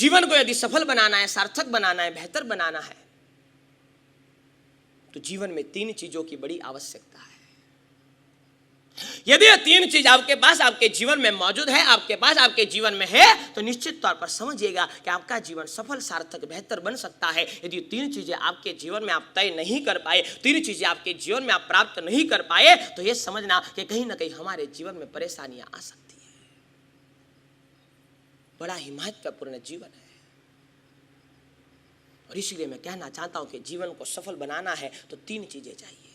जीवन को यदि सफल बनाना है, सार्थक बनाना है, बेहतर बनाना है, तो जीवन में 3 चीजों की बड़ी आवश्यकता है। यदि ये 3 चीज आपके पास, आपके जीवन में मौजूद है, आपके पास, आपके जीवन में है, तो निश्चित तौर पर समझिएगा कि आपका जीवन सफल, सार्थक, बेहतर बन सकता है। यदि 3 चीजें आपके जीवन में आप तय नहीं कर पाए, 3 चीजें आपके जीवन में आप प्राप्त नहीं कर पाए, तो यह समझना कि कहीं ना कहीं हमारे जीवन में परेशानियां आ सकती है। बड़ा ही महत्वपूर्ण जीवन है, और इसलिए मैं कहना चाहता हूं कि जीवन को सफल बनाना है तो 3 चीजें चाहिए।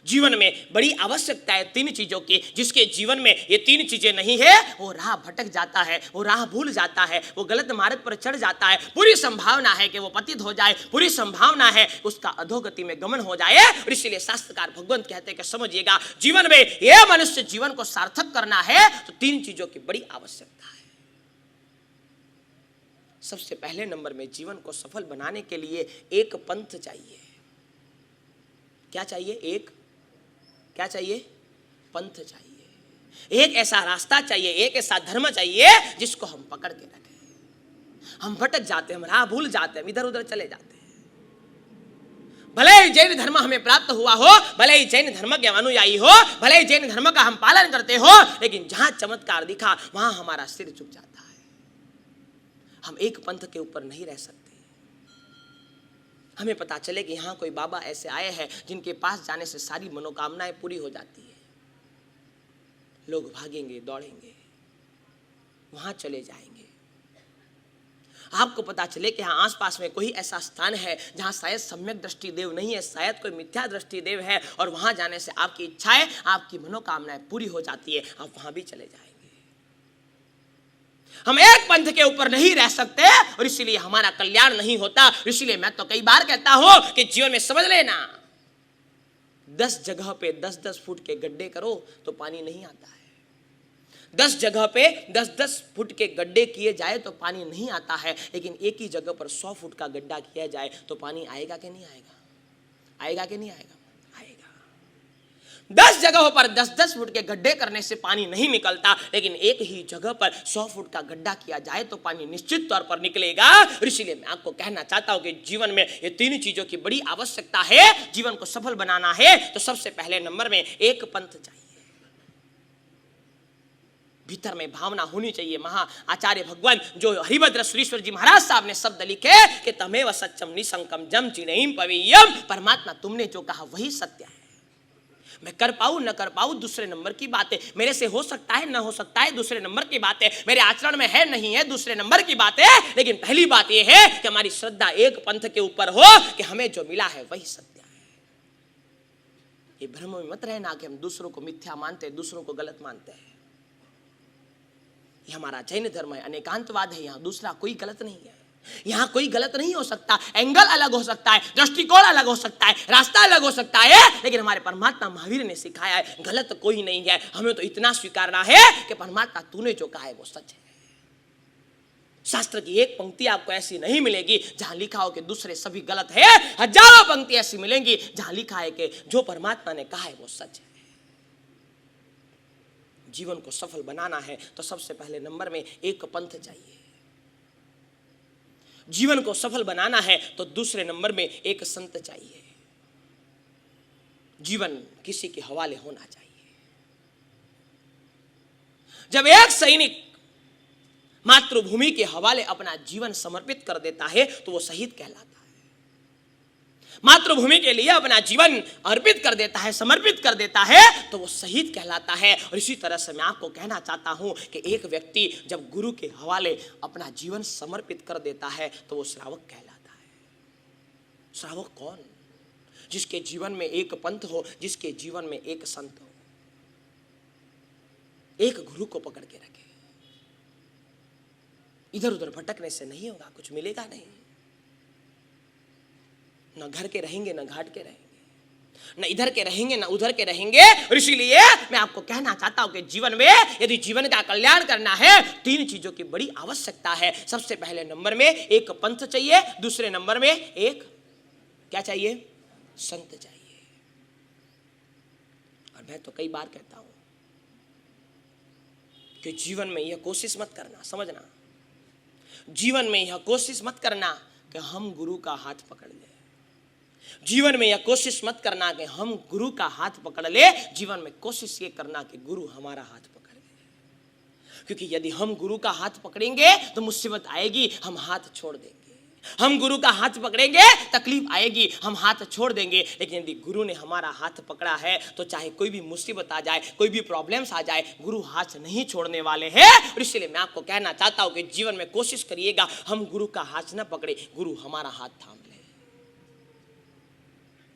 जीवन में बड़ी आवश्यकता है 3 चीजों की। जिसके जीवन में ये 3 चीजें नहीं है, वो राह भटक जाता है, वो राह भूल जाता है, वो गलत मार्ग पर चढ़ जाता है। पूरी संभावना है कि वो पतित हो जाए, पूरी संभावना है उसका अधोगति में गमन हो जाए। और इसलिए शास्त्रकार भगवंत कहते हैं कि समझिएगा, जीवन में ये मनुष्य जीवन को सार्थक करना है तो 3 चीजों की बड़ी आवश्यकता है। सबसे पहले नंबर में जीवन को सफल बनाने के लिए एक पंथ चाहिए। क्या चाहिए? क्या चाहिए? पंथ चाहिए। एक ऐसा रास्ता चाहिए, एक ऐसा धर्म चाहिए जिसको हम पकड़ के रखें। हम भटक जाते हैं, हम राह भूल जाते हैं, इधर उधर चले जाते हैं। भले ही जैन धर्म हमें प्राप्त हुआ हो, भले ही जैन धर्म के अनुयायी हो, भले ही जैन धर्म का हम पालन करते हो, लेकिन जहां चमत्कार दिखा वहां हमारा सिर झुक जाता है। हम एक पंथ के ऊपर नहीं रह सकते। हमें पता चले कि यहाँ कोई बाबा ऐसे आए हैं जिनके पास जाने से सारी मनोकामनाएं पूरी हो जाती है, लोग भागेंगे, दौड़ेंगे, वहां चले जाएंगे। आपको पता चले कि हाँ आसपास में कोई ऐसा स्थान है जहां शायद सम्यक दृष्टि देव नहीं है, शायद कोई मिथ्या दृष्टि देव है, और वहां जाने से आपकी इच्छाएं, आपकी मनोकामनाएं पूरी हो जाती है, आप वहां भी चले जाएंगे। हम एक पंथ के ऊपर नहीं रह सकते, और इसीलिए हमारा कल्याण नहीं होता। इसीलिए मैं तो कई बार कहता हूं कि जीवन में समझ लेना, 10 जगह पे 10-10 फुट के गड्ढे करो तो पानी नहीं आता है। 10 जगह पे 10-10 फुट के गड्ढे किए जाए तो पानी नहीं आता है, लेकिन एक ही जगह पर 100 फुट का गड्ढा किया जाए तो पानी आएगा कि नहीं आएगा? आएगा कि नहीं आएगा? 10 जगहों पर 10-10 फुट के गड्ढे करने से पानी नहीं निकलता, लेकिन एक ही जगह पर 100 फुट का गड्ढा किया जाए तो पानी निश्चित तौर पर निकलेगा। और इसीलिए मैं आपको कहना चाहता हूं कि जीवन में ये 3 चीजों की बड़ी आवश्यकता है। जीवन को सफल बनाना है तो सबसे पहले नंबर में एक पंथ चाहिए, भीतर में भावना होनी चाहिए। महा आचार्य भगवान जो हरिभद्र सुरीश्वर जी महाराज साहब ने शब्द लिखे कि तमेव सत्यम निसंकम जम चिनेयम पवेयम, परमात्मा तुमने जो कहा वही सत्य है। मैं कर पाऊं न कर पाऊं दूसरे नंबर की बात है, मेरे से हो सकता है न हो सकता है दूसरे नंबर की बात है, मेरे आचरण में है नहीं है दूसरे नंबर की बात है, लेकिन पहली बात यह है कि हमारी श्रद्धा एक पंथ के ऊपर हो कि हमें जो मिला है वही सत्य है। ये भ्रम में मत रहना कि हम दूसरों को मिथ्या मानते हैं, दूसरों को गलत मानते हैं। ये हमारा जैन धर्म है, अनेकांतवाद है, यहाँ दूसरा कोई गलत नहीं है, यहाँ कोई गलत नहीं हो सकता। एंगल अलग हो सकता है, दृष्टिकोण अलग हो सकता है, रास्ता अलग हो सकता है, लेकिन हमारे परमात्मा महावीर ने सिखाया है गलत कोई नहीं है। हमें तो इतना स्वीकारना है कि परमात्मा तूने जो कहा है वो सच है। शास्त्र की एक पंक्ति आपको ऐसी नहीं मिलेगी जहां लिखा हो कि दूसरे सभी गलत है। हजारों पंक्ति ऐसी मिलेंगी जहां लिखा है कि जो परमात्मा ने कहा है वो सच है। जीवन को सफल बनाना है तो सबसे पहले नंबर में एक पंथ चाहिए। जीवन को सफल बनाना है तो दूसरे नंबर में एक संत चाहिए। जीवन किसी के हवाले होना चाहिए। जब एक सैनिक मातृभूमि के हवाले अपना जीवन समर्पित कर देता है तो वो शहीद कहलाता है। मातृभूमि के लिए अपना जीवन अर्पित कर देता है, समर्पित कर देता है तो वो शहीद कहलाता है। और इसी तरह से मैं आपको कहना चाहता हूं कि एक व्यक्ति जब गुरु के हवाले अपना जीवन समर्पित कर देता है तो वो श्रावक कहलाता है। श्रावक कौन? जिसके जीवन में एक पंथ हो, जिसके जीवन में एक संत हो, एक गुरु को पकड़ के रखे। इधर उधर भटकने से नहीं होगा, कुछ मिलेगा नहीं। न घर के रहेंगे न घाट के रहेंगे, न इधर के रहेंगे न उधर के रहेंगे। और इसीलिए मैं आपको कहना चाहता हूं कि जीवन में यदि जीवन का कल्याण करना है 3 चीजों की बड़ी आवश्यकता है। सबसे पहले नंबर में एक पंथ चाहिए, दूसरे नंबर में एक क्या चाहिए? संत चाहिए। और मैं तो कई बार कहता हूं कि जीवन में यह कोशिश मत करना, समझना जीवन में यह कोशिश मत करना कि हम गुरु का हाथ पकड़ ले। जीवन में यह कोशिश मत करना कि हम गुरु का हाथ पकड़ ले। जीवन में कोशिश ये करना कि गुरु हमारा हाथ पकड़ ले। क्योंकि यदि हम गुरु का हाथ पकड़ेंगे तो मुसीबत आएगी, हम हाथ छोड़ देंगे। हम गुरु का हाथ पकड़ेंगे, तकलीफ आएगी, हम हाथ छोड़ देंगे। लेकिन यदि गुरु ने हमारा हाथ पकड़ा है तो चाहे कोई भी मुसीबत आ जाए, कोई भी प्रॉब्लम्स आ जाए, गुरु हाथ नहीं छोड़ने वाले हैं। और इसलिए मैं आपको कहना चाहता हूं कि जीवन में कोशिश करिएगा हम गुरु का हाथ न पकड़े, गुरु हमारा हाथ थाम ले।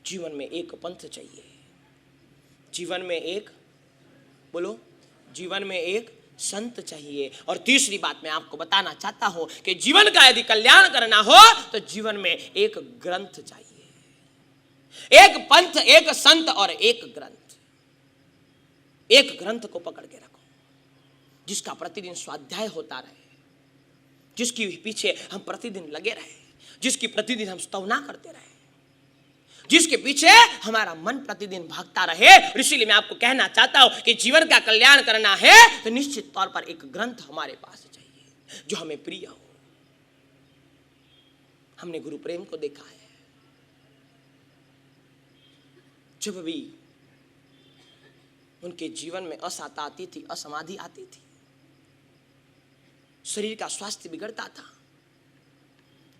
जीवन में एक पंथ चाहिए, जीवन में एक, बोलो, जीवन में एक संत चाहिए। और तीसरी बात मैं आपको बताना चाहता हूं कि जीवन का यदि कल्याण करना हो तो जीवन में एक ग्रंथ चाहिए, एक पंथ, एक संत और एक ग्रंथ। एक ग्रंथ को पकड़ के रखो जिसका प्रतिदिन स्वाध्याय होता रहे, जिसके पीछे हम प्रतिदिन लगे रहे, जिसकी प्रतिदिन हम स्तवना करते रहे, जिसके पीछे हमारा मन प्रतिदिन भागता रहे। इसीलिए मैं आपको कहना चाहता हूं कि जीवन का कल्याण करना है तो निश्चित तौर पर एक ग्रंथ हमारे पास चाहिए जो हमें प्रिय हो। हमने गुरु प्रेम को देखा है, जब भी उनके जीवन में असहता आती थी, असमाधि आती थी, शरीर का स्वास्थ्य बिगड़ता था,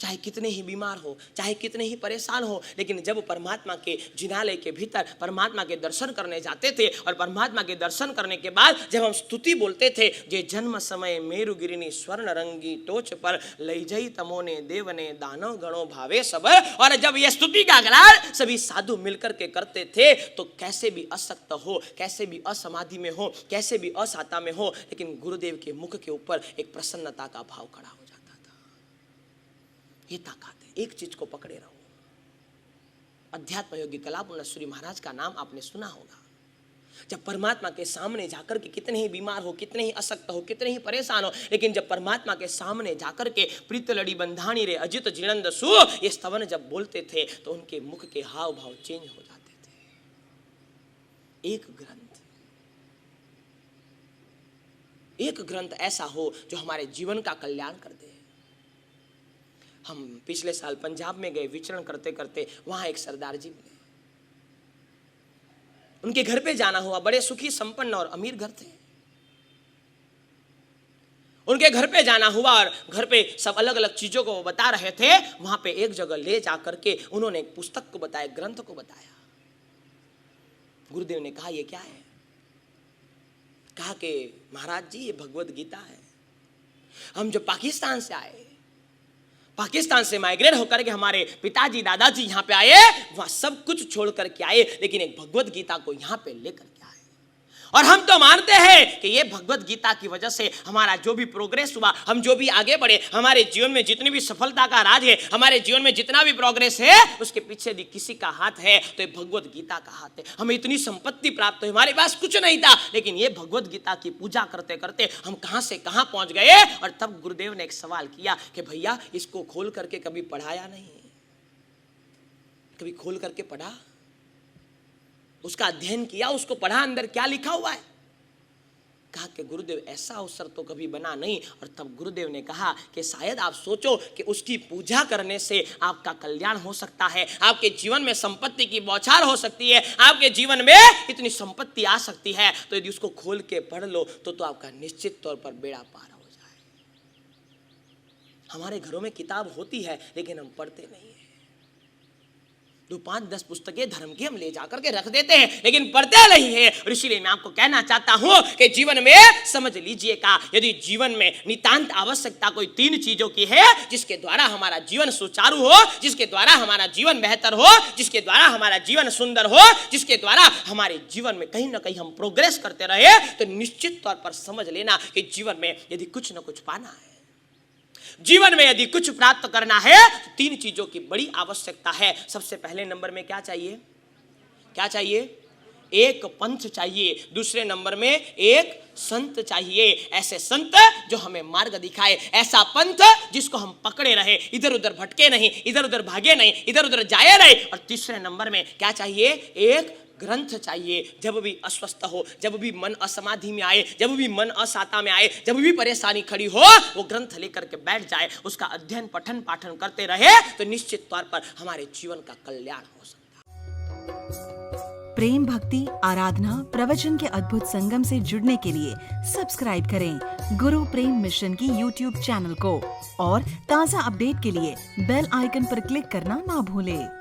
चाहे कितने ही बीमार हो, चाहे कितने ही परेशान हो, लेकिन जब परमात्मा के जिनालय के भीतर परमात्मा के दर्शन करने जाते थे और परमात्मा के दर्शन करने के बाद जब हम स्तुति बोलते थे, जे जन्म समय मेरु गिरिनी स्वर्ण रंगी टोच पर लई जई तमोने देवने दानव गणों भावे सबर, और जब यह स्तुति का गलाल सभी साधु मिलकर के करते थे तो कैसे भी असक्त हो, कैसे भी असमाधि में हो, कैसे भी असाता में हो, लेकिन गुरुदेव के मुख के ऊपर एक प्रसन्नता का भाव खड़ा हो जाता। ये ताकत है, एक चीज को पकड़े रहो। अध्यात्म योगी कलापूर्ण सूरी महाराज का नाम आपने सुना होगा। जब परमात्मा के सामने जाकर के कितने ही बीमार हो, कितने ही असक्त हो, कितने ही परेशान हो, लेकिन जब परमात्मा के सामने जाकर के प्रीत लड़ी बंधानी रे अजित जिणंद सु ये स्तवन जब बोलते थे तो उनके मुख के हाव भाव चेंज हो जाते थे। एक ग्रंथ, एक ग्रंथ ऐसा हो जो हमारे जीवन का कल्याण कर दे। हम पिछले साल पंजाब में गए, विचरण करते करते वहां एक सरदार जी मिले। उनके घर पे जाना हुआ, बड़े सुखी संपन्न और अमीर घर थे। उनके घर पे जाना हुआ और घर पे सब अलग अलग चीजों को बता रहे थे। वहां पे एक जगह ले जाकर के उन्होंने एक पुस्तक को बताया, ग्रंथ को बताया। गुरुदेव ने कहा ये क्या है? कहा कि महाराज जी ये भगवद गीता है। हम जब पाकिस्तान से आए, पाकिस्तान से माइग्रेट होकर के हमारे पिताजी दादाजी यहाँ पे आए, वहां सब कुछ छोड़ करके आए, लेकिन एक भगवद गीता को यहाँ पे लेकर के आए। और हम तो मानते हैं कि ये भगवद गीता की वजह से हमारा जो भी प्रोग्रेस हुआ, हम जो भी आगे बढ़े, हमारे जीवन में जितनी भी सफलता का राज है, हमारे जीवन में जितना भी प्रोग्रेस है, उसके पीछे यदि किसी का हाथ है तो ये भगवद गीता का हाथ है। हमें इतनी संपत्ति प्राप्त हुई, हमारे पास कुछ नहीं था, लेकिन ये भगवद गीता की पूजा करते करते हम कहां से कहां पहुंच गए। और तब गुरुदेव ने एक सवाल किया कि भैया इसको खोल करके कभी पढ़ाया नहीं? कभी खोल करके पढ़ा? उसका अध्ययन किया, उसको पढ़ा, अंदर क्या लिखा हुआ है? कहा कि गुरुदेव ऐसा अवसर तो कभी बना नहीं। और तब गुरुदेव ने कहा कि शायद आप सोचो कि उसकी पूजा करने से आपका कल्याण हो सकता है, आपके जीवन में संपत्ति की बौछार हो सकती है, आपके जीवन में इतनी संपत्ति आ सकती है, तो यदि उसको खोल के पढ़ लो तो आपका निश्चित तौर पर बेड़ा पार हो जाए। हमारे घरों में किताब होती है लेकिन हम पढ़ते नहीं है। 2-5-10 पुस्तकें धर्म की हम ले जाकर के रख देते हैं, लेकिन पढ़ते नहीं है। और इसीलिए मैं आपको कहना चाहता हूं कि जीवन में समझ लीजिएगा, यदि जीवन में नितांत आवश्यकता कोई 3 चीजों की है जिसके द्वारा हमारा जीवन सुचारू हो, जिसके द्वारा हमारा जीवन बेहतर हो, जिसके द्वारा हमारा जीवन सुंदर हो, जिसके द्वारा हमारे जीवन में कहीं ना कहीं हम प्रोग्रेस करते रहे, तो निश्चित तौर पर समझ लेना कि जीवन में यदि कुछ ना कुछ पाना है, जीवन में यदि कुछ प्राप्त करना है, तो 3 चीजों की बड़ी आवश्यकता है। सबसे पहले नंबर में क्या चाहिए? क्या चाहिए? एक पंथ चाहिए। दूसरे नंबर में एक संत चाहिए, ऐसे संत जो हमें मार्ग दिखाए, ऐसा पंथ जिसको हम पकड़े रहे, इधर उधर भटके नहीं, इधर उधर भागे नहीं, इधर उधर जाए नहीं। और तीसरे नंबर में क्या चाहिए? एक ग्रंथ चाहिए। जब भी अस्वस्थ हो, जब भी मन असमाधि में आए, जब भी मन असाता में आए, जब भी परेशानी खड़ी हो, वो ग्रंथ लेकर के बैठ जाए, उसका अध्ययन पठन पाठन करते रहे तो निश्चित तौर पर हमारे जीवन का कल्याण हो सकता है। प्रेम, भक्ति, आराधना, प्रवचन के अद्भुत संगम से जुड़ने के लिए सब्सक्राइब करें गुरु प्रेम मिशन की YouTube चैनल को और ताज़ा अपडेट के लिए बेल आइकन पर क्लिक करना ना भूलें।